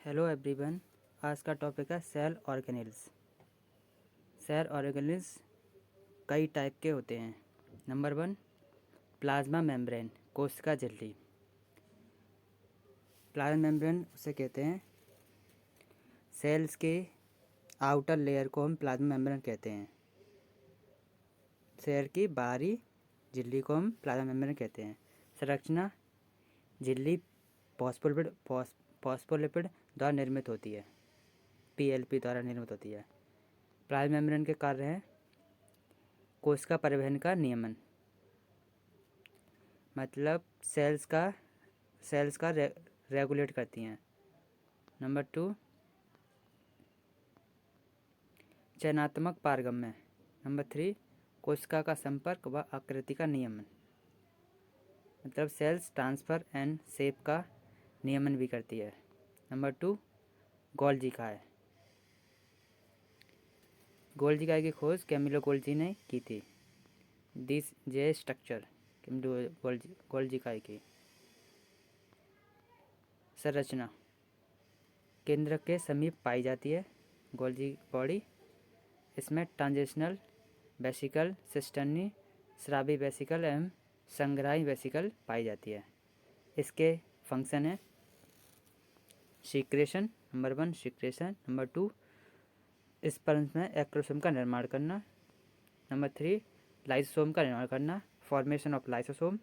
Hello everyone. आज का topic है सेल ऑर्गेनेल्स। सेल ऑर्गेनेल्स कई टाइप के होते हैं। नंबर 1, प्लाज्मा मेम्ब्रेन, कोशिका झिल्ली। प्लाज्मा मेम्ब्रेन उसे कहते हैं, सेल्स के आउटर लेयर को हम प्लाज्मा मेम्ब्रेन कहते हैं। सेल की बाहरी झिल्ली को हम प्लाज्मा मेम्ब्रेन कहते हैं। संरचना: झिल्ली फॉस्फोलिपिड द्वारा निर्मित होती है, पीएलपी द्वारा निर्मित होती है। प्लाज्मा मेम्ब्रेन के कार्य हैं कोशिका परिवहन का नियमन, मतलब सेल्स का रेगुलेट करती हैं। नंबर 2, चयनात्मक पारगम्य। नंबर 3, कोशिका का संपर्क व आकृति का नियमन, मतलब सेल्स ट्रांसफर एंड शेप का नियमन भी करती है। नंबर 2, गोल्जी काय। गोल्जी काय की खोज कैमिलो गोल्जी ने की थी। दिस जे स्ट्रक्चर गोल्जी काय की। संरचना: केंद्र के समीप पाई जाती है गोल्जी बॉडी। इसमें ट्रांजिशनल वेसिकल, सिस्टर्नी, स्रावी वेसिकल एवं संग्राही वेसिकल पाई जाती है। इसके फंक्शन है secretion. Number 1, secretion. Number 2, sperm में एक्रोसोम का निर्माण करना। नंबर 3, लाइसोसोम का निर्माण करना, formation of lysosome,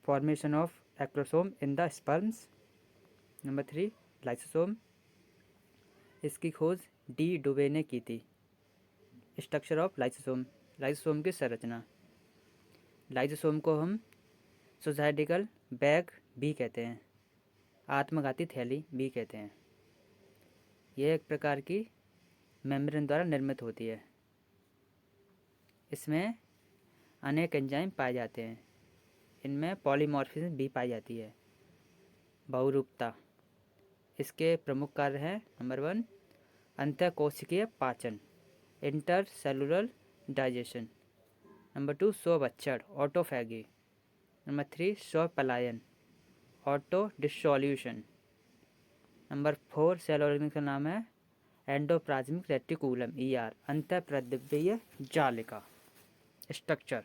formation of acrosome in the sperms. Number 3, lysosome. इसकी खोज डी डुबे ने की थी। स्ट्रक्चर ऑफ लाइसोसोम, लाइसोसोम की संरचना। लाइसोसोम को हम सुसाइडिकल बैग भी कहते हैं, आत्मघाती थैली भी कहते हैं। यह एक प्रकार की मेम्ब्रेन द्वारा निर्मित होती है। इसमें अनेक एंजाइम पाए जाते हैं। इनमें पॉलीमॉर्फिज्म भी पाई जाती है, बहुरूपता। इसके प्रमुख कार्य हैं नंबर 1, अंतःकोशिकीय पाचन, इंटर सेलुलर डाइजेशन। नंबर 2, स्वभक्षण, ऑटोफैगी। नंबर 3, स्वपलायन, ऑटो डिसोल्यूशन। नंबर 4, सेल ऑर्गेनिज्म का नाम है एंडोप्लाज्मिक रेटिकुलम, ER, अंतःप्रद्रव्यीय जालिका। Structure: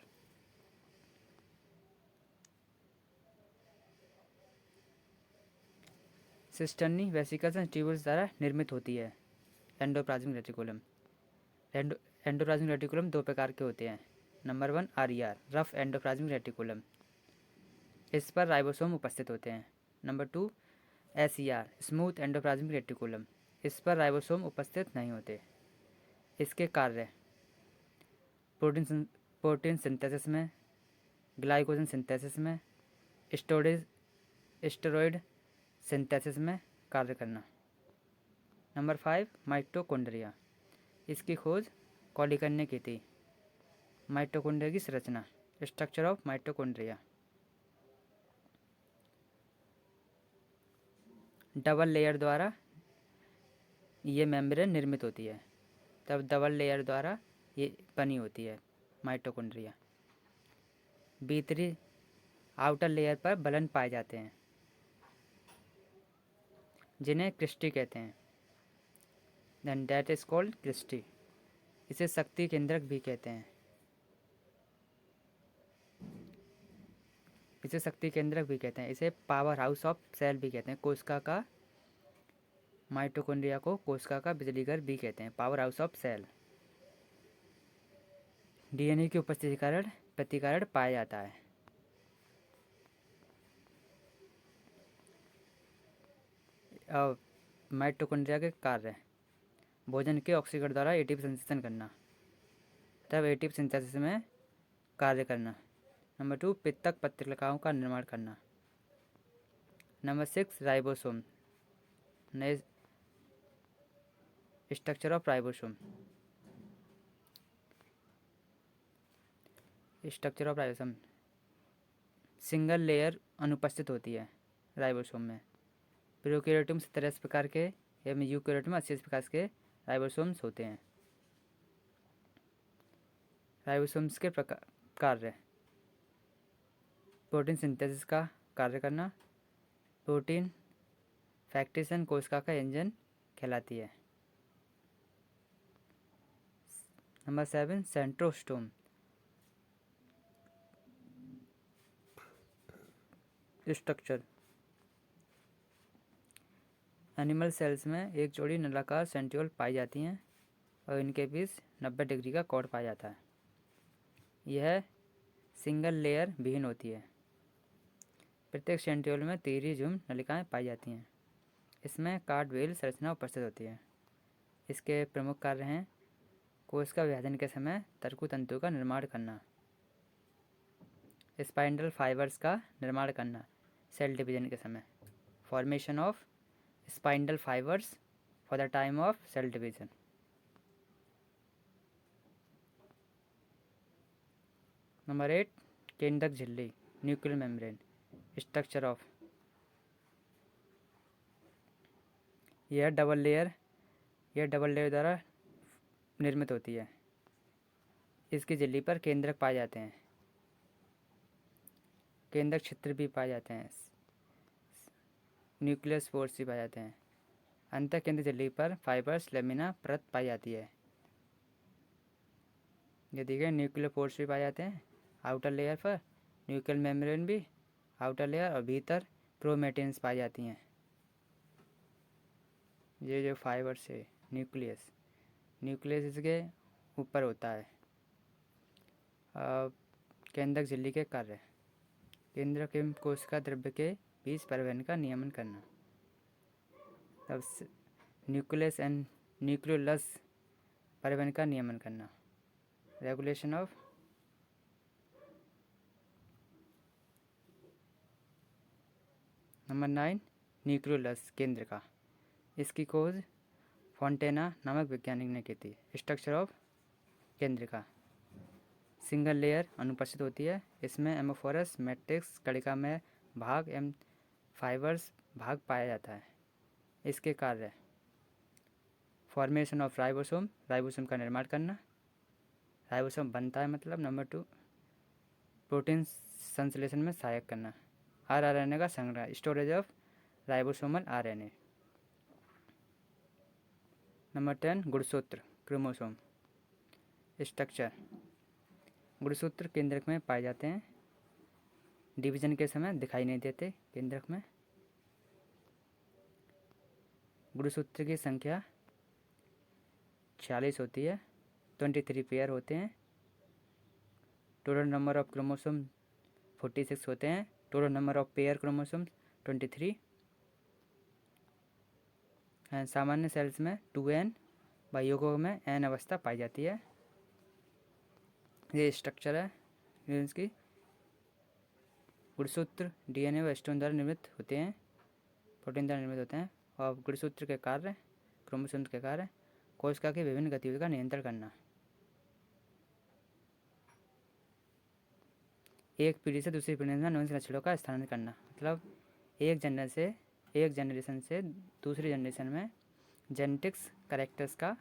cisternae vesicles and tubules द्वारा निर्मित होती है। एंडोप्लाज्मिक रेटिकुलम एंडोप्लाज्मिक रेटिकुलम दो प्रकार के होते हैं। Number 1, RER, rough endoplasmic reticulum. इस पर राइबोसोम उपस्थित होते हैं। Number 2, SER, smooth endoplasmic reticulum. इस पर राइबोसोम उपस्थित नहीं होते। इसके कार्य: प्रोटीन सिंथेसिस में, ग्लाइकोजन सिंथेसिस में, स्टेरॉयड सिंथेसिस में कार्य करना। Number 5, mitochondria. इसकी खोज कॉलिकन ने की थी। माइटोकॉन्ड्रिया की संरचना, structure of mitochondria. Double layer द्वारा ये मेम्ब्रेन निर्मित होती है, तब डबल लेयर द्वारा ये बनी होती है माइटोकॉन्ड्रिया। भीतरी आउटर लेयर पर बलन पाए जाते हैं, जिन्हें क्रिस्टी कहते हैं। Then that is called cristae. इसे शक्ति केंद्रक भी कहते हैं। इसे पावर हाउस ऑफ सेल भी कहते हैं। कोशिका का माइटोकॉन्ड्रिया को कोशिका का बिजली घर भी कहते हैं, power house of cell. DNA की उपस्थिति के कारण प्रतिकारण पाया जाता है। अब माइटोकॉन्ड्रिया के कार्य: भोजन के ऑक्सीकरण द्वारा ATP संश्लेषण करना, तब ATP सिंथेसिस में कार्य करना। नंबर 2, पित्तक पत्रिकाओं का निर्माण करना। नंबर 6, राइबोसोम, नए structure of ribosome. Single layer अनुपस्थित होती है राइबोसोम में। प्रोकैरियोट में 70 प्रकार के एवं यूकैरियोट में 80 प्रकार के राइबोसोम्स होते हैं। राइबोसोम्स के कार्य: प्रोटीन सिंथेसिस का कार्य करना, प्रोटीन फैक्ट्रीसन कोशिका का इंजन कहलाती है। नंबर 7 सेंट्रोस्टोम। स्ट्रक्चर। एनिमल सेल्स में एक जोड़ी नलाकार सेंट्रियोल पाई जाती हैं और इनके बीच 90 डिग्री का कोण पाया जाता है। यह सिंगल लेयर विहीन होती है। प्रत्येक सेंट्रियोल में तिहरी झुम नलिकाएं पाई जाती हैं। इसमें कार्डवेल संरचना उपस्थित होती है। इसके प्रमुख कार्य हैं कोशिका विभाजन के समय तर्कु तंतु का निर्माण करना, स्पाइंडल फाइबर्स का निर्माण करना सेल डिवीजन के समय, formation of spindle fibres for the time of cell division. Number 8 केंद्रक झिल्ली न्यूक्लियर मेम्ब्रेन। स्ट्रक्चर ऑफ यह डबल लेयर द्वारा निर्मित होती है। इसकी झिल्ली पर केंद्रक पाए जाते हैं। केंद्रक क्षेत्र भी पाए जाते हैं। न्यूक्लियस पोर्स भी पाए जाते हैं। अंतर केंद्र झिल्ली पर फाइबर्स लेमिना परत पाई जाती है। ये देखिए न्यूक्लियर पोर्स भी पाए जाते हैं आउटर लेयर पर, न्यूक्लियर मेम्ब्रेन भी आउटर लेयर और भीतर क्रोमेटिन्स पाई जाती हैं। ये जो फाइबर्स है न्यूक्लियस इसके ऊपर होता है। केंद्रक झिल्ली के कार्य केंद्रक एवं कोशिका द्रव्य के बीच परिवहन का नियमन करना। तब न्यूक्लियस एंड न्यूक्लियोलस परिवहन का नियमन करना, रेगुलेशन ऑफ। नंबर 9 न्यूक्लियोलस केंद्र का। इसकी खोज फोंटेना नामक वैज्ञानिक ने की थी। स्ट्रक्चर ऑफ केंद्र का सिंगल लेयर अनुपस्थित होती है। इसमें एमोफोरस मैट्रिक्स कणिका में भाग एवं फाइबर्स भाग पाया जाता है। इसके कार्य फॉर्मेशन ऑफ राइबोसोम का निर्माण करना, राइबोसोम बनता है मतलब। नंबर 2 प्रोटीन संश्लेषण में सहायक करना, आरएनए का संग्रह, storage of ribosomal RNA. Number 10 गुणसूत्र क्रोमोसोम। स्ट्रक्चर गुणसूत्र केंद्रक में पाए जाते हैं। डिवीजन के समय दिखाई नहीं देते केंद्रक में। गुणसूत्र की संख्या 46 होती है। 23 पेयर होते हैं। टोटल नंबर ऑफ क्रोमोसोम 46 होते हैं। Total number of pair chromosome 23। सामान्य सेल्स में 2n, बाह्यकों में n अवस्था पाई जाती है। ये स्ट्रक्चर है इसकी। गुणसूत्र डीएनए व स्टोन द्वारा निर्मित होते हैं, प्रोटीन द्वारा निर्मित होते हैं। और गुणसूत्र के कार्य क्रोमोसोम के कार्य कोशिका की विभिन्न गतिविधियों का नियंत्रण करना, एक पीढ़ी से दूसरी पीढ़ी में अनुवंशिक लक्षणों का स्थानांतरण करना, मतलब एक जनरेशन से दूसरी जनरेशन में जेनेटिक्स कैरेक्टर्स का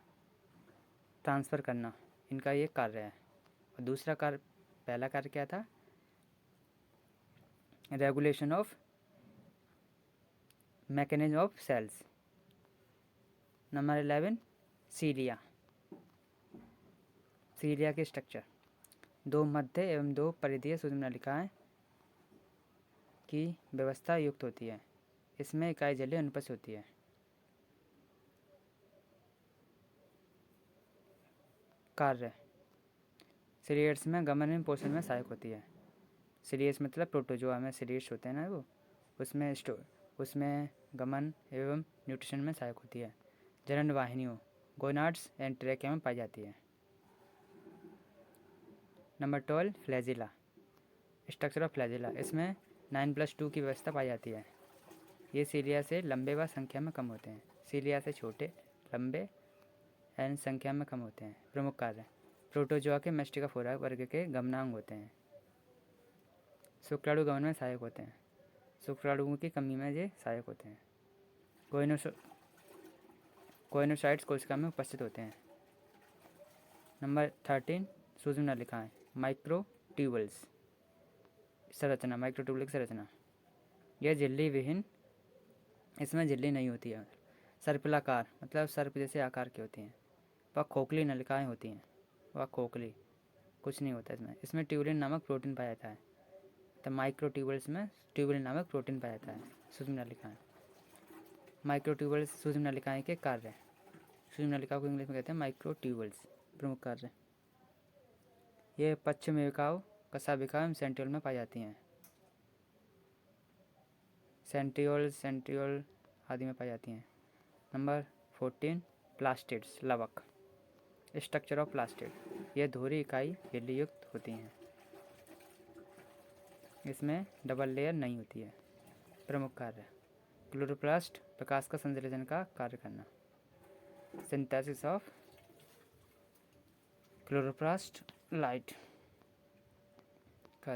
ट्रांसफ़र करना, इनका ये कार्य है। और दूसरा कार्य, पहला कार्य क्या था? Regulation of mechanism of cells. Number 11 cilia के स्ट्रक्चर 2 मध्य एवं 2 परिधीय सूक्ष्म नलिकाएं की व्यवस्था युक्त होती है। इसमें इकाई झिल्ली अनुपस्थित होती है। कार्य सीरियड्स में गमन एवं पोषण में सहायक होती है। सीरियड्स मतलब प्रोटोजोआ में सीरियड्स होते हैं ना, वो उसमें गमन एवं न्यूट्रिशन में सहायक होती है। जनन वाहिनियों गोनाड्स एंड ट्रैकिया में पाई जाती है। Number 12 flagella. Structure of flagella, इसमें 9+2 की व्यवस्था पाई जाती है। ये सीलिया से लंबे व संख्या में कम होते हैं। सीलिया से छोटे, लंबे एंड संख्या में कम होते हैं। प्रमुख कार्य प्रोटोजोआ के मैस्टिकाफोरा वर्ग के गमनांग होते हैं। शुक्राणु गमन में सहायक होते हैं। शुक्राणुओं की कमी में ये सहायक होते हैं। कोइनोसाइट्स कोशिका में उपस्थित होते हैं। नंबर 13 सूक्ष्म नलिकाएं माइक्रोट्यूबल्स संरचना, माइक्रोट्यूबुल की संरचना। यह झिल्ली विहीन इसमें झिल्ली नहीं होती है। सर्पिलाकार मतलब सर्प जैसे आकार की होती हैं। वह खोखली नलिकाएं होती हैं। वह खोखली, कुछ नहीं होता इसमें। इसमें ट्यूबुलिन नामक प्रोटीन पाया जाता है। तो माइक्रोट्यूबुल्स में ट्यूबुलिन नामक प्रोटीन पाया जाता है। सूक्ष्म नलिकाएं, माइक्रोट्यूबुल्स सूक्ष्म नलिकाएं के कार्य। सूक्ष्म नलिका को इंग्लिश में कहते हैं माइक्रोट्यूबुल्स। प्रमुख कार्य, ये पश्चमेविकाओं, कशाभिकाओं एवं सेंट्रियोल में पाई जाती हैं। सेंट्रियोल आदि में पाई जाती हैं। नंबर 14, प्लास्टिड्स, लवक। स्ट्रक्चर ऑफ प्लास्टिड, यह धुरी इकाई झिल्ली युक्त होती हैं। इसमें डबल लेयर नहीं होती है। प्रमुख कार्य, क्लोरोप्लास्ट, प्रकाश का संश्लेषण का कार्य करना। सिंथेसिस ऑफ क्लोरोप्लास्ट, लाइट का